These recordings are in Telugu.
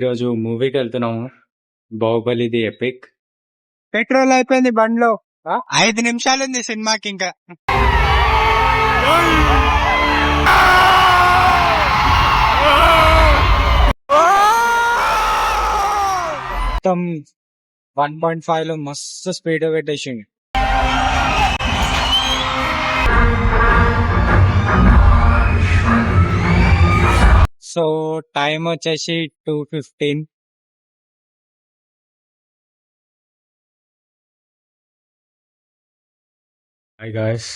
ఈరోజు మూవీకి వెళ్తున్నాము. 'Baahubali the epic'. పెట్రోల్ అయిపోయింది బండ్లో. 5 నిమిషాలు ఉంది సినిమాకి ఇంకా. మొత్తం 1.5 లో మస్తు స్పీడ్ పెట్టేసింది. సో టైం వచ్చేసి 2:15. హాయ్ గాయ్స్,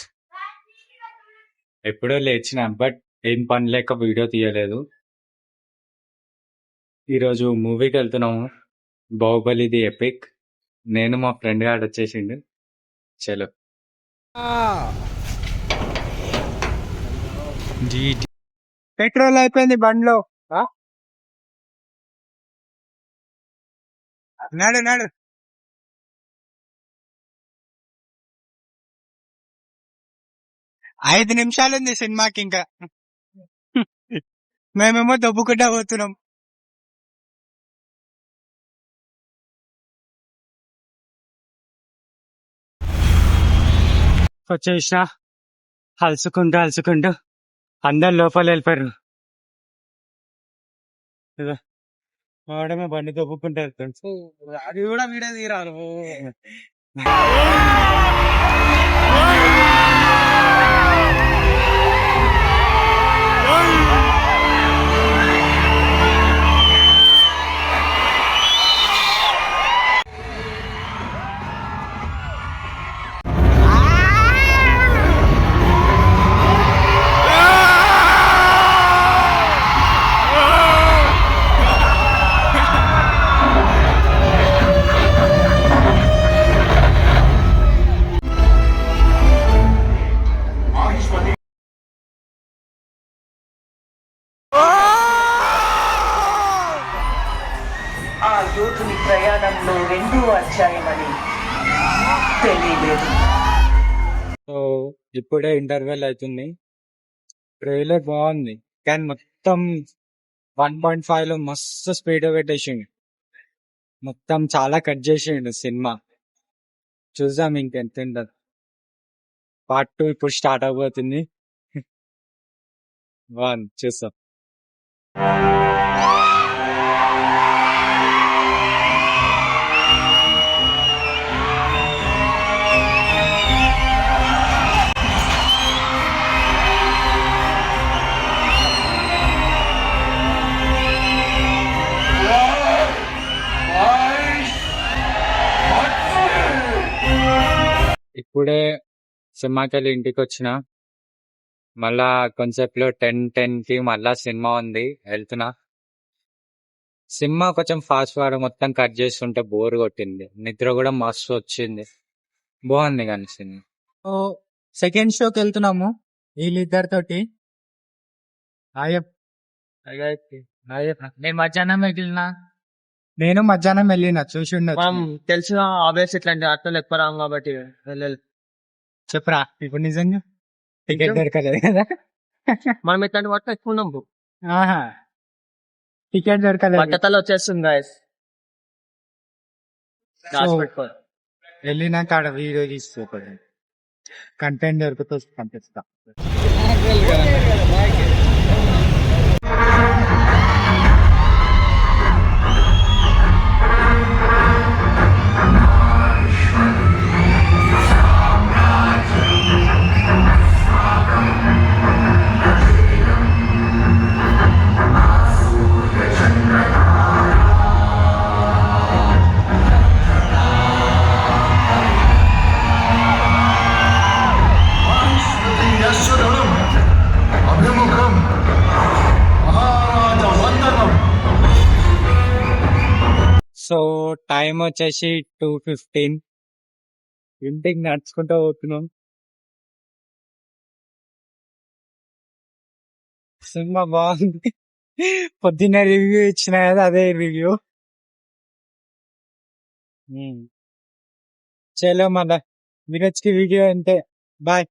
ఎప్పుడో లేచిన బట్ ఏం పని లేక వీడియో తీయలేదు. ఈరోజు మూవీకి వెళ్తున్నాము. 'Baahubali the epic'. నేను మా ఫ్రెండ్ గాడు వచ్చేసిండు. చలో. పెట్రోల్ అయిపోయింది బండ్లో. నాడు నాడు 5 నిమిషాలు ఉంది సినిమాకి ఇంకా. మేమేమో దొబ్బుకుంటా పోతున్నాం. వచ్చేసిన అలుసుకుంటూ అందరు లోపల వెళ్ళిపోయారు. వాడమే బండి దొబ్బుకుంటూ వెళ్తాడు. అది కూడా వీడియో తీరాలి. ఆ యోధుని ప్రయాణంలో 2వ అధ్యాయమని తెలియలేదు. సో ఇప్పుడే ఇంటర్వెల్ అవుతుంది. ట్రైలర్ బాగుంది కానీ మొత్తం 1.5 లో మస్తు స్పీడ్ పెట్టేసిండు. మొత్తం చాలా కట్ చేసిండు సినిమా. చూద్దాం ఇంకెంత ఉండదు. పార్ట్ 2 ఇప్పుడు స్టార్ట్ అవబోతుంది. చూస్తాం. ఇప్పుడే సినిమాకి వెళ్ళి ఇంటికి వచ్చిన. మళ్ళా కాన్సెప్ట్ లో 10:10కి మళ్ళా సినిమా ఉంది, వెళ్తున్నా. సినిమా కొంచెం ఫాస్ట్ ఫార్వర్డ్ మొత్తం కట్ చేస్తుంటే బోర్ కొట్టింది. నిద్ర కూడా మస్తు వచ్చింది. బాగుంది కానీ సినిమా. సెకండ్ షోకి వెళ్తున్నాము వీళ్ళిద్దరితోటి. నేను మధ్యాహ్నం వెళ్ళినా. నేను మధ్యాహ్నం వెళ్ళిన చూసి మనం తెలిసిన ఆబ్వియస్ ఇట్లాంటి ఆటలు ఎక్కువ రాము కాబట్టి వెళ్ళాలి. చెప్పరా ఇప్పుడు నిజంగా టికెట్ దొరకలేదు కదా. మనం ఇట్లాంటి వాటిలో ఎక్కువ ఉన్నాం. టికెట్ దొరకలేదు. బట్టతల వచ్చేస్తుంది గాయస్. వెళ్ళినాక ఆడ వీడియో తీసుకోకూడదు. కంటెంట్ దొరికితే పంపిస్తా. సో టైం వచ్చేసి 2:15. ఇంటికి నడుచుకుంటూ పోతున్నాం. సినిమా బాగుంది. పొద్దున్న రివ్యూ ఇచ్చిన కదా, అదే రివ్యూ. చలో మళ్ళా మీరొచ్చి వీడియో అంతే. బాయ్.